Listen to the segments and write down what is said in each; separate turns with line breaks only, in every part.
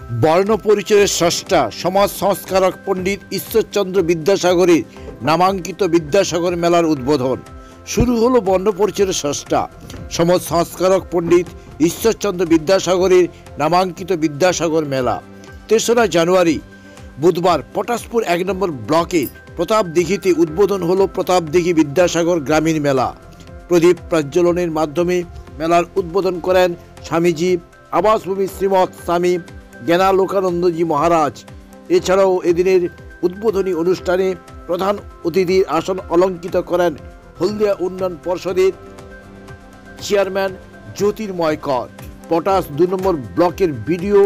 বর্ণপরিচয়ের স্রষ্টা সমাজ সংস্কারক পণ্ডিত ঈশ্বরচন্দ্র বিদ্যাসাগরের নামাঙ্কিত বিদ্যাসাগর মেলার উদ্বোধন। শুরু হলো বর্ণপরিচয়ের স্রষ্টা সমাজ সংস্কারক পণ্ডিত ঈশ্বরচন্দ্র বিদ্যাসাগরের নামাঙ্কিত বিদ্যাসাগর মেলা। ৩রা জানুয়ারি বুধবার পটাশপুর ১ নম্বর ব্লকে প্রতাপদিঘিতে উদ্বোধন হলো প্রতাপদিঘি বিদ্যাসাগর গ্রামীণ মেলা। প্রদীপ প্রজ্বলনের মাধ্যমে মেলার উদ্বোধন করেন স্বামীজি আবাসভূমি শ্রীমৎ স্বামী জ্ঞানালোকানন্দজি মহারাজ। এছাড়াও এদিনের উদ্বোধনী অনুষ্ঠানে প্রধান অতিথির আসন অলঙ্কৃত করেন হলদিয়া উন্নয়ন পর্ষদের চেয়ারম্যান জ্যোতির্ময় কর, পটাশ ২ নম্বর ব্লকের বিডিও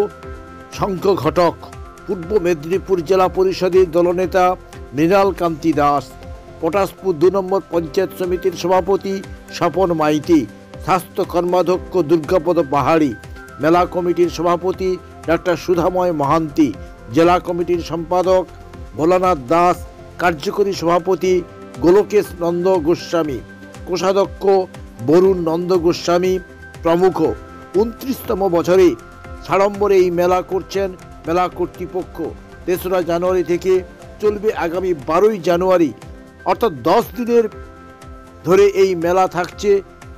শঙ্খ ঘটক, পূর্ব মেদিনীপুর জেলা পরিষদের দলনেতা মৃণাল কান্তি দাস, পটাশপুর ২ নম্বর পঞ্চায়েত সমিতির সভাপতি স্বপন মাইতি, স্বাস্থ্য কর্মাধ্যক্ষ দুর্গাপদ পাহাড়ি, মেলা কমিটির সভাপতি ডাক্তার সুধাময় মহান্তি, জেলা কমিটির সম্পাদক ভোলানাথ দাস, কার্যকরী সভাপতি গোলকেশ নন্দ গোস্বামী, কোষাধ্যক্ষ বরুণ নন্দ গোস্বামী প্রমুখ। ২৯তম বছরে সাড়ম্বরে এই মেলা করছেন মেলা কর্তৃপক্ষ। ৩রা জানুয়ারি থেকে চলবে আগামী ১২ই জানুয়ারি, অর্থাৎ ১০ দিনের ধরে এই মেলা থাকছে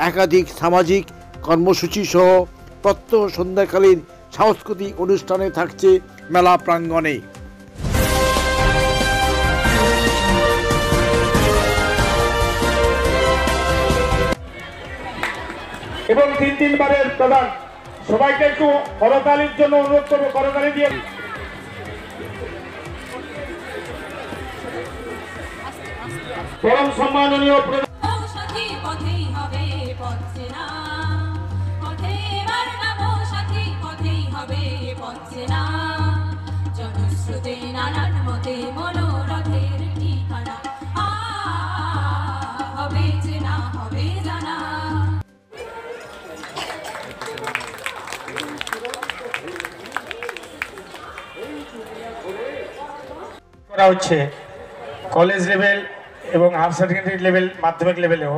একাধিক সামাজিক কর্মসূচি সহ প্রত্যহ সন্ধ্যাকালীন সাংস্কৃতিক অনুষ্ঠানে থাকছে মেলা প্রাঙ্গণে।
এবং ৩ বারের প্রধান সবাইকে একটু করতালির জন্য অনুরোধ করবো, করতালি দিয়ে। পরম সম্মাননীয় করা হচ্ছে কলেজ লেভেল এবং হায়ার সেকেন্ডারি লেভেল, মাধ্যমিক লেভেলেও।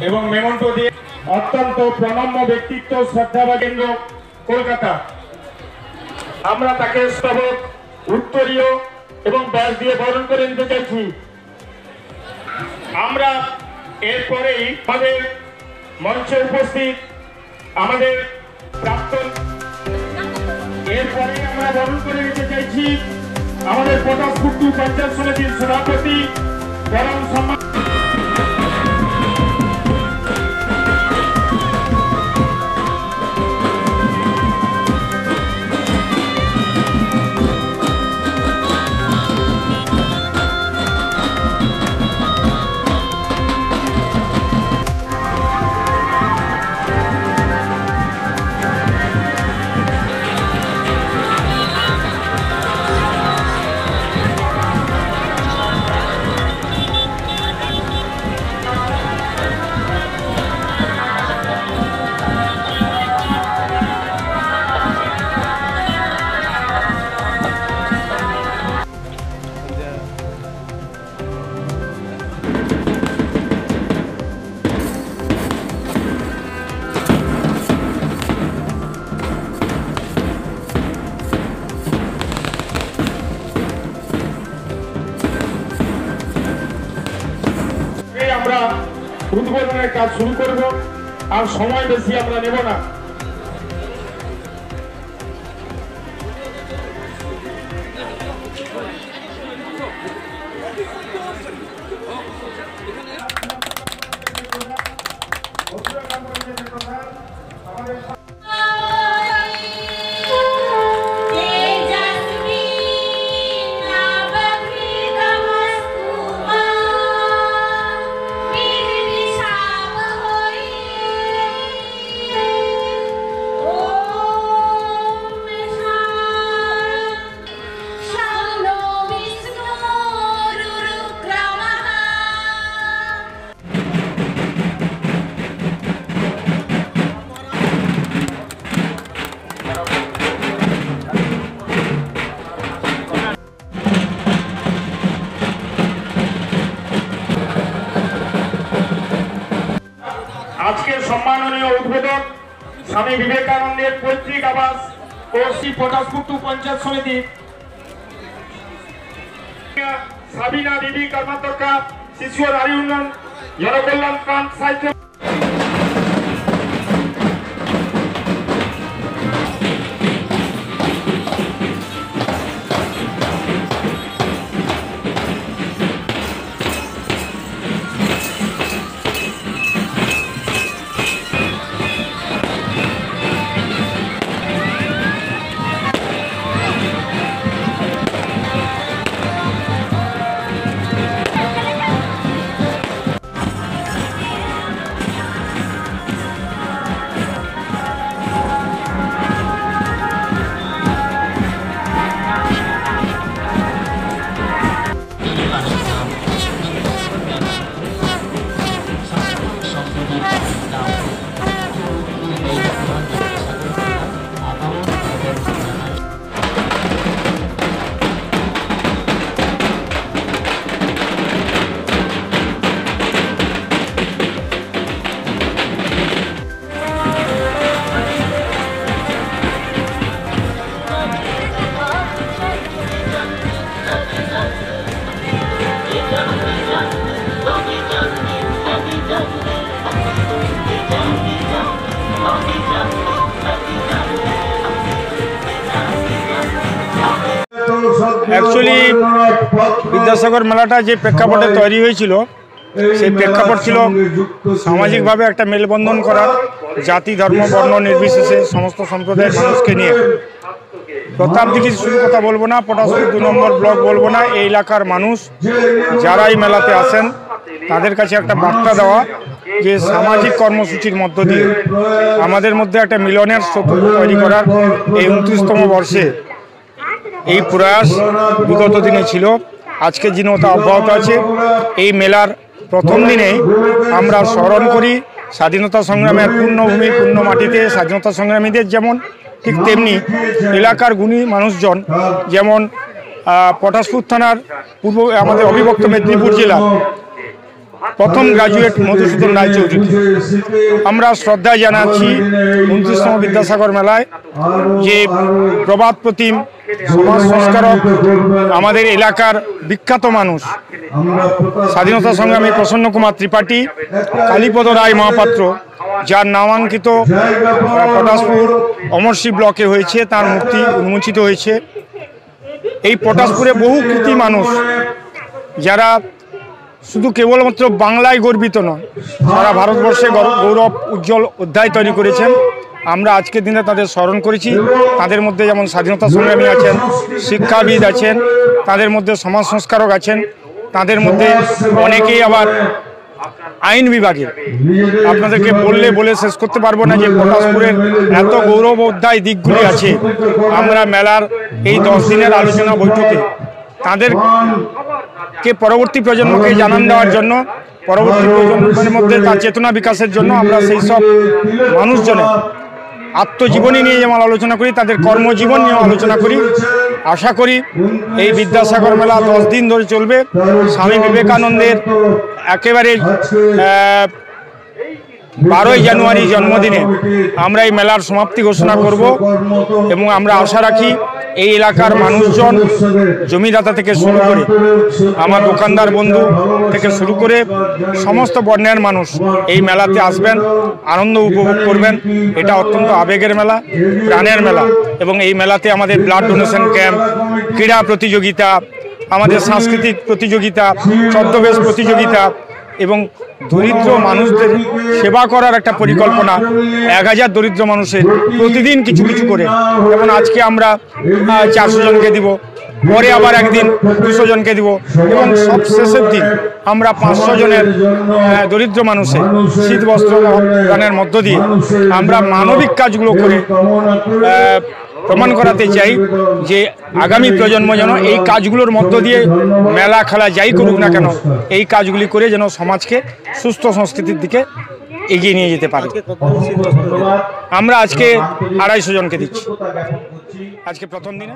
এবং মেমন্টো দিয়ে অত্যন্ত প্রণম্য ব্যক্তিত্ব শ্রদ্ধাবা কেন্দ্র কলকাতা, আমরা তাকে স্তবক, উত্তরীয় এবং ব্যাস দিয়ে বরণ করে নিতে চাইছি। আমরা এরপরেই আমাদের মঞ্চে উপস্থিত আমাদের প্রাক্তন, এরপরে আমরা বরণ করে নিতে চাইছি আমাদের পটাশপুর ২ পঞ্চায়েত সমিতির সভাপতি পরম সম্মান আমরা উদ্বোধনের কাজ শুরু করব। আর সময় বেশি আমরা নেব না। আজকের সম্মাননীয় উদ্বোধক স্বামী বিবেকানন্দের পৈতৃক আবাস ও শ্রী পটাশপুর পঞ্চায়েত সমিতি সাবিনা বিবি কর্মাধ্যক্ষা শিশু ও নারী উন্নয়ন জনকল্যাণ প্রাণ সাহিত্য
অ্যাকচুয়ালি বিদ্যাসাগর মেলাটা যে প্রেক্ষাপটে তৈরি হয়েছিল সেই প্রেক্ষাপট ছিল সামাজিকভাবে একটা মেলবন্ধন করার, জাতি ধর্ম বর্ণ নির্বিশেষে সমস্ত সম্প্রদায়ের মানুষকে নিয়ে। প্রতাপদিঘির শুধু কথা বলবো না, পটাশপুর 2 নম্বর ব্লক বলবো না, এই এলাকার মানুষ যারা এই মেলাতে আসেন তাদের কাছে একটা বার্তা দেওয়া যে সামাজিক কর্মসূচির মধ্য দিয়ে আমাদের মধ্যে একটা মিলনের সেতু তৈরি করার এই 29তম বর্ষে এই প্রয়াস বিগত দিনে ছিল, আজকের দিনেও তা অব্যাহত আছে। এই মেলার প্রথম দিনে আমরা স্মরণ করি স্বাধীনতা সংগ্রামের পূর্ণভূমি পূর্ণ মাটিতে স্বাধীনতা সংগ্রামীদের, যেমন ঠিক তেমনি এলাকার গুণী মানুষজন, যেমন পটাশপুর থানার পূর্ব আমাদের অবিভক্ত মেদিনীপুর জেলার প্রথম গ্রাজুয়েট মধুসূদন রায়চৌধুরী। আমরা শ্রদ্ধা জানাচ্ছি 29তম বিদ্যাসাগর মেলায় যে প্রবাদ প্রতিম সমাজ সংস্কারক, আমাদের এলাকার বিখ্যাত মানুষ স্বাধীনতা সংগ্রামী প্রসন্ন কুমার ত্রিপাঠী, কালীপদ রায় মহাপাত্র, যার নামাঙ্কিত পটাশপুর অমরশি ব্লকে হয়েছে, তার মূর্তি উন্মোচিত হয়েছে। এই পটাশপুরে বহু কৃতি মানুষ যারা শুধু কেবলমাত্র বাংলায় গর্বিত নয়, সারা ভারতবর্ষে গৌরব উজ্জ্বল অধ্যায় তৈরি করেছেন। আমরা আজকের দিনে তাদের স্মরণ করেছি। তাদের মধ্যে যেমন স্বাধীনতা সংগ্রামী আছেন, শিক্ষাবিদ আছেন, তাদের মধ্যে সমাজ সংস্কারক আছেন, তাদের মধ্যে অনেকেই আবার আইন বিভাগে। আপনাদেরকে বলে শেষ করতে পারবো না যে পটাশপুরের এত গৌরব অধ্যায় দিকগুলি আছে। আমরা মেলার এই 10 দিনের আলোচনা বৈঠকে তাদেরকে পরবর্তী প্রজন্মকে জানান দেওয়ার জন্য, পরবর্তী প্রজন্মের মধ্যে তার চেতনা বিকাশের জন্য আমরা সেই সব মানুষজনের আত্মজীবনী নিয়ে যেমন আলোচনা করি, তাদের কর্মজীবন নিয়ে আলোচনা করি। আশা করি এই বিদ্যাসাগর মেলা 10 দিন ধরে চলবে। স্বামী বিবেকানন্দের একেবারে 12ই জানুয়ারি জন্মদিনে আমরা এই মেলার সমাপ্তি ঘোষণা করব এবং আমরা আশা রাখি এই এলাকার মানুষজন, জমিদাতা থেকে শুরু করে আমার দোকানদার বন্ধু থেকে শুরু করে সমস্ত বর্ণের মানুষ এই মেলাতে আসবেন, আনন্দ উপভোগ করবেন। এটা অত্যন্ত আবেগের মেলা, প্রাণের মেলা। এবং এই মেলাতে আমাদের ব্লাড ডোনেশন ক্যাম্প, ক্রীড়া প্রতিযোগিতা, আমাদের সাংস্কৃতিক প্রতিযোগিতা, ছদ্মবেশ প্রতিযোগিতা এবং দরিদ্র মানুষদের সেবা করার একটা পরিকল্পনা। 1000 দরিদ্র মানুষের প্রতিদিন কিছু কিছু করে, যেমন আজকে আমরা 400 জনকে দিব, পরে আবার একদিন 200 জনকে দিব, এবং সব শেষের দিন আমরা 500 জনের দরিদ্র মানুষের শীত বস্ত্র দানের মধ্য দিয়ে আমরা মানবিক কাজগুলো করে প্রমাণ করাতে চাই যে আগামী প্রজন্ম যেন এই কাজগুলোর মধ্য দিয়ে মেলা খেলা যাই করুক না কেন, এই কাজগুলি করে যেন সমাজকে সুস্থ সংস্কৃতির দিকে এগিয়ে নিয়ে যেতে পারে। আমরা আজকে 250 জনকে দিচ্ছি, আজকে প্রথম দিনে।